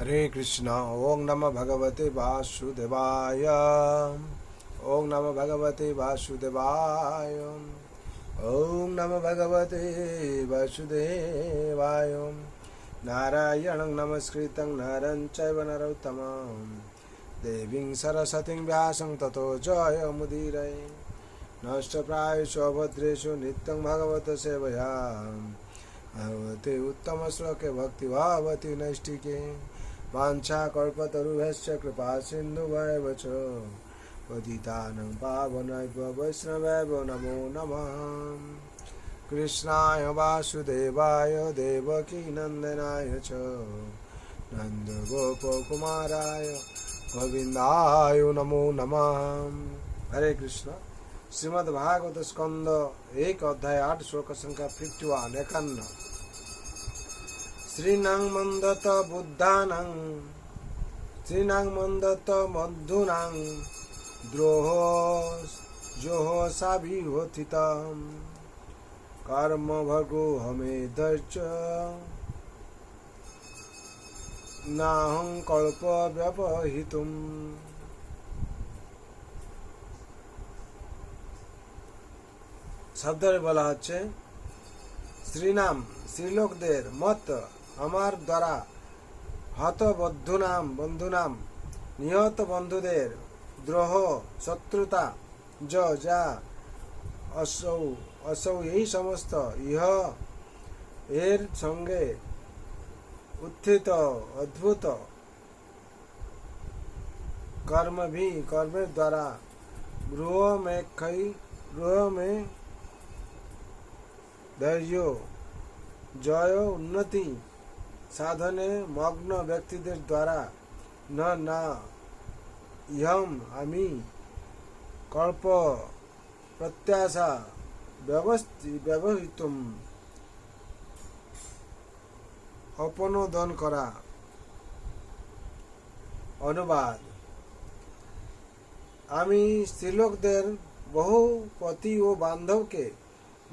हरे कृष्णा। ओम नमः भगवते वासुदेवाय। ओम नमः भगवते वासुदेवाय। ओम नमः भगवते वासुदेवाय। नारायणं नमस्कृतं नरं चैव नरोत्तमं देवीं सरस्वतीं व्यासं ततो जयमुदीरये। नष्टप्रायेषु भद्रेषु नित्यं भगवत सेवया भगवते उत्तमश्लोके भक्तिभावति नैष्टिके। वाञ्छाकल्पतरुभ्यश्च कृपा सिन्धुभ्येव च पतितानं पावनेभ्यो वैष्णवेभ्यो नमो नमः। कृष्णाय वासुदेवाय देवकीनन्दनाय च नन्दगोपकुमाराय गोविन्दाय नमो नमः। हरे कृष्ण। श्रीमद्भागवत स्कंद 1 अध्याय 8 श्लोक संख्या 51 51। श्रीनां मंदत बुद्धानां श्रीनां मंदत मधुनां द्रोहो जोहो साभिहोथितं कर्म भगो हमें दर्च नाहं कल्प व्यपहितुम्। শব্দে বলা হচ্ছে শ্রীনাম শ্রীলোকদের মত আমার দ্বারা হত বন্ধুনাম নিহত বন্ধুদের দ্রোহ শত্রুতা যা অসৌ এই সমস্ত ইহ এর সঙ্গে উত্থিত অদ্ভুত কর্মের দ্বারা গৃহ মে ধৈর্য জয় উন্নতি সাধনে মগ্ন ব্যক্তিদের দ্বারা না ইহম আমি কল্প প্রত্যাশা ব্যবহৃতম অপনোদন করা। অনুবাদ। আমি স্ত্রীলোকদের বহু পতি ও বান্ধবকে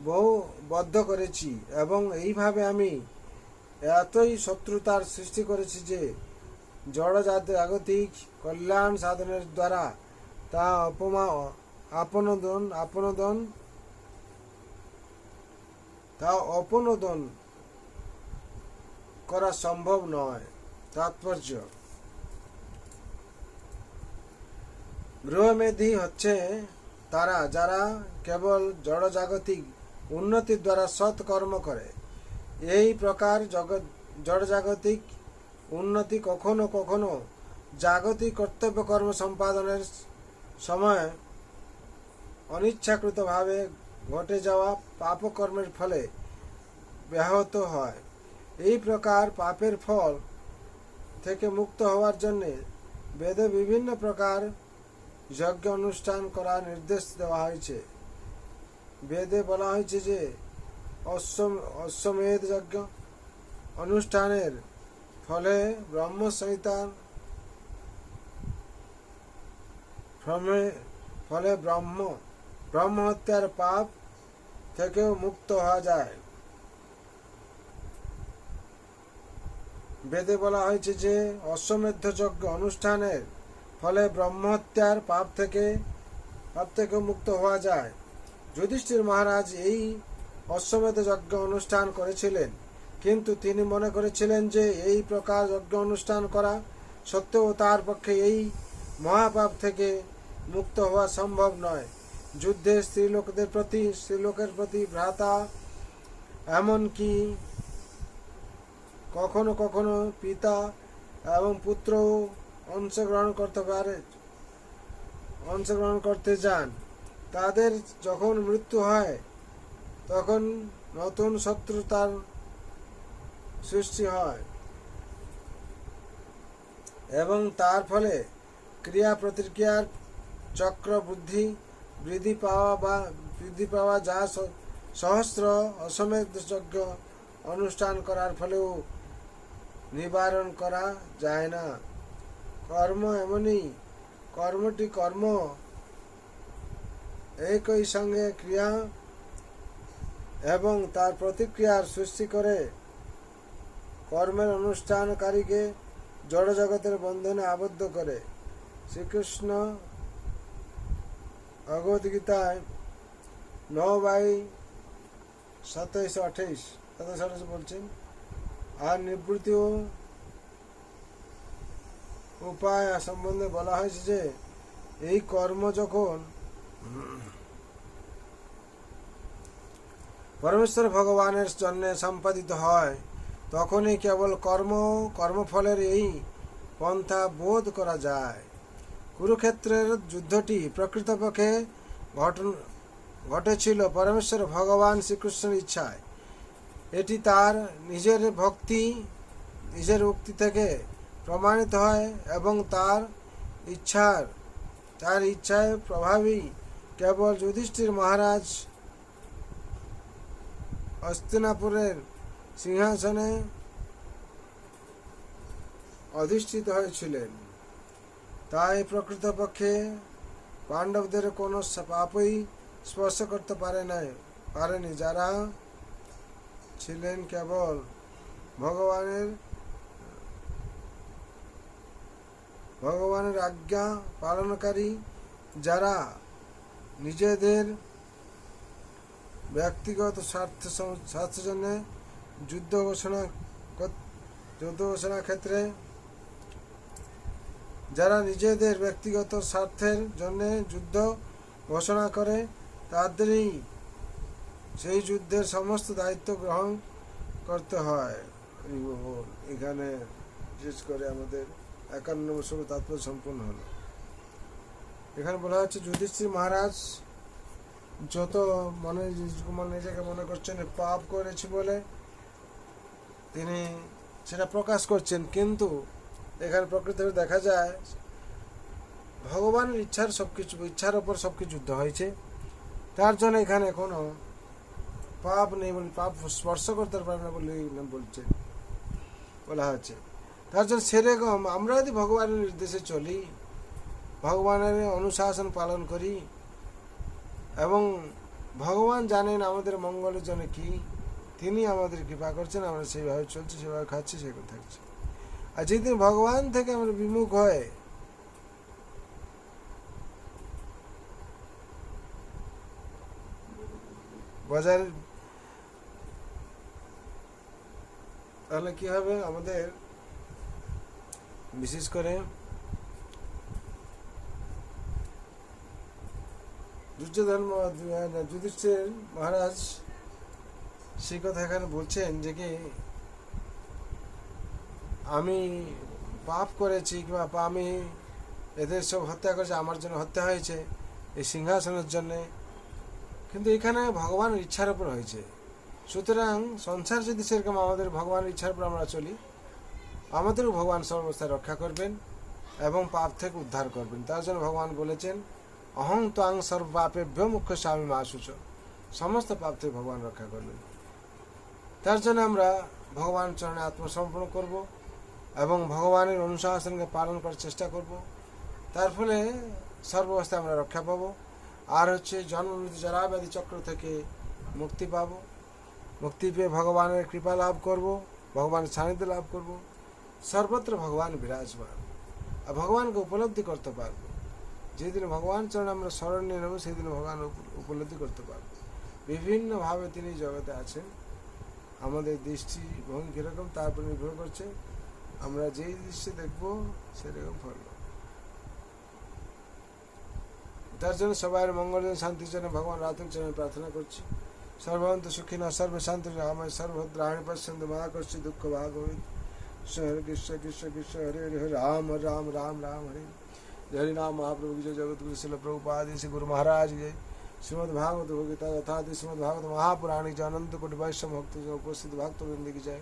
বহু বদ্ধ করেছি এবং এইভাবে আমি এতই শত্রুতার সৃষ্টি করেছি যে জড় জাগতিক কল্যাণ সাধনের দ্বারা তা অপনোদন করা সম্ভব নয়। তাৎপর্য। গৃহমেধি হচ্ছে তারা যারা কেবল জড়জাগতিক উন্নতির দ্বারা সৎকর্ম করে। এই প্রকার জড়জাগতিক উন্নতি কখনো কখনো জাগতিক কর্তব্য কর্ম সম্পাদনের সময় অনিচ্ছাকৃতভাবে ঘটে যাওয়া পাপকর্মের ফলে ব্যাহত হয়। এই প্রকার পাপের ফল থেকে মুক্ত হওয়ার জন্য বেদে বিভিন্ন প্রকার যজ্ঞ অনুষ্ঠান করার নির্দেশ দেওয়া হয়েছে। বেদে বলা হয়েছে যে অশ্বমেধ যজ্ঞ অনুষ্ঠানের ফলে ব্রহ্ম হত্যার পাপ থেকেও মুক্ত হওয়া যায়। বেদে বলা হয়েছে যে অশ্বমেধ যজ্ঞ অনুষ্ঠানের ফলে ব্রহ্মহত্যার পাপ থেকে মুক্ত হওয়া যায়। যুধিষ্ঠির মহারাজ এই অশ্বমেধ যজ্ঞ অনুষ্ঠান করেছিলেন, কিন্তু তিনি মনে করেছিলেন যে এই প্রকার যজ্ঞ অনুষ্ঠান করা সত্ত্বেও তার পক্ষে এই মহাপাপ থেকে মুক্ত হওয়া সম্ভব নয়। যুদ্ধে স্ত্রীলোকের প্রতি ভ্রাতা এমনকি কখনো কখনো পিতা এবং পুত্রও অংশগ্রহণ করতে যান। তাদের যখন মৃত্যু হয় তখন নতুন শত্রুতার সৃষ্টি হয় এবং তার ফলে ক্রিয়া প্রতিক্রিয়ার চক্র বৃদ্ধি পাওয়া যা সহস্র অশ্বমেধ যজ্ঞ অনুষ্ঠান করার ফলেও নিবারণ করা যায় না। কর্ম এমনই কর্ম একই সঙ্গে ক্রিয়া এবং তার প্রতিক্রিয়ার সৃষ্টি করে কর্মের অনুষ্ঠানকারীকে জড় জগতের বন্ধনে আবদ্ধ করে। শ্রীকৃষ্ণ ভগবত গীতায় 9:27-28 বলছেন, আর নিবৃত্তি উপায় সম্বন্ধে বলা হয়েছে যে এই কর্ম যখন পরমেশ্বর ভগবানের জন্য সম্পাদিত হয় তখনই কেবল কর্মফলের এই পন্থা বোধ করা যায়। কুরুক্ষেত্রের যুদ্ধটি প্রকৃতপক্ষে ঘটেছিল পরমেশ্বর ভগবান শ্রীকৃষ্ণের ইচ্ছায়। এটি তার নিজের উক্তি থেকে প্রমাণিত হয় এবং তার ইচ্ছায় প্রভাবী কেবল যুধিষ্ঠির মহারাজ হস্তিনাপুরের সিংহাসনে অধিষ্ঠিত হয়েছিলেন। তাই প্রকৃতপক্ষে পাণ্ডবদের কোনো পাপই স্পর্শ করতে পারেনি, যারা ছিলেন কেবল ভগবানের আজ্ঞা পালনকারী, যারা নিজেদের ব্যক্তিগত স্বার্থের জন্য যুদ্ধ ঘোষণা ক্ষেত্রে যারা নিজেদের ব্যক্তিগত স্বার্থের জন্য যুদ্ধ ঘোষণা করে তাদেরই সেই যুদ্ধের সমস্ত দায়িত্ব গ্রহণ করতে হয়। এখানে বিশেষ করে আমাদের 51 নম্বর শ্লোক তাৎপর্য সম্পূর্ণ হলো। এখানে বলা হচ্ছে যুধিষ্ঠির মহারাজ যত নিজেকে মনে করছেন পাপ করেছি বলে তিনি সেটা প্রকাশ করছেন, কিন্তু এখানে প্রকৃতভাবে দেখা যায় ভগবানের ইচ্ছার ওপর সবকিছু যুদ্ধ হয়েছে। তার জন্য এখানে কোনো পাপ নেই বলে, পাপ স্পর্শ করতে পারে না বলে বলা হচ্ছে। তার জন্য সেরকম আমরা যদি ভগবানের নির্দেশে চলি, ভগবানের অনুশাসন পালন করি এবং ভগবান জানেন আমাদের মঙ্গলের জন্য কি, তিনি আমাদের কৃপা করছেন, আমরা সেইভাবে চলছি, সেভাবে খাচ্ছি, সেভাবে থাকছি। আর যেদিন ভগবান থেকে আমরা বিমুখ হয় বাজার, তাহলে কি হবে, আমাদের বিশেষ করে যুধিষ্ঠির মহারাজ সেই কথা এখানে বলছেন যে কি আমি পাপ করেছি কিংবা আমি এদের সব হত্যা করেছি, আমার জন্য হত্যা হয়েছে এই সিংহাসনের জন্য, কিন্তু এখানে ভগবানের ইচ্ছার উপর হয়েছে। সুতরাং সংসার যদি সেরকম আমাদের ভগবানের ইচ্ছার উপর আমরা চলি, আমাদেরও ভগবান সর্বস্থায় রক্ষা করবেন এবং পাপ থেকে উদ্ধার করবেন। তার জন্য ভগবান বলেছেন অহং ত্বাং সর্ব পাপেভ্যো মোক্ষয়িষ্যামি মা শুচঃ, সমস্ত পাপ থেকে ভগবান রক্ষা করবেন। তার জন্য আমরা ভগবান চরণে আত্মসমর্পণ করব এবং ভগবানের অনুশাসনকে পালন করার চেষ্টা করব। তার ফলে সর্বাবস্থায় আমরা রক্ষা পাব। আর হচ্ছে জন্ম মৃত্যু জরা ব্যাধি চক্র থেকে মুক্তি পাব। মুক্তি পেয়ে ভগবানের কৃপা লাভ করব, ভগবানের সান্নিধ্য লাভ করব। সর্বত্র ভগবান বিরাজমান, আর ভগবানকে উপলব্ধি করতে পারব। যেদিন ভগবান চরণে আমরা শরণ নিয়ে নেব, সেদিন ভগবান উপলব্ধি করতে পারব। বিভিন্নভাবে তিনি জগতে আছেন। আমাদের দৃষ্টিভঙ্গি কীরকম তার উপর নির্ভর করছে, আমরা যেই দৃশ্যে দেখব সেরকম ফল। তার জন্য সবার মঙ্গল শান্তির জন্য ভগবান রাতুল চরণে প্রার্থনা করছি। সর্বন্ত সুখিনা সর্বে শান্তি আমার সর্বভদ্রাণী পশ্যন্তু মা কশ্চিৎ দুঃখ ভাগবত। হরে কৃষ্ণ কৃষ্ণ কৃষ্ণ হরে হরে, হরে রাম রাম রাম রাম হরে हरि नाम महाप्रभु की जय। जगत गुरु श्रील प्रभुपाद श्री गुरु महाराज जय। श्रीमद् भागवत गीता तथा श्रीमद् भागवत महापुराणी जय। अनंत कोटि वैष्णव भक्त उपस्थित भक्त वृंद की जय।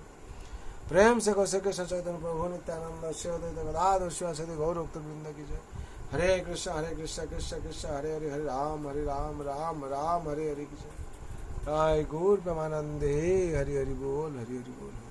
प्रेम से कौशल कृष्ण चैतन्य प्रभु नित्यानंद श्रीअद्वैत गदाधर शिवासादि गौर भक्त वृंद की जय। हरे कृष्ण कृष्ण कृष्ण हरे हरे, हरे राम राम राम हरे हरे की जय। राय गौर प्रेमानंदे हरि हरि बोल, हरि हरि बोल।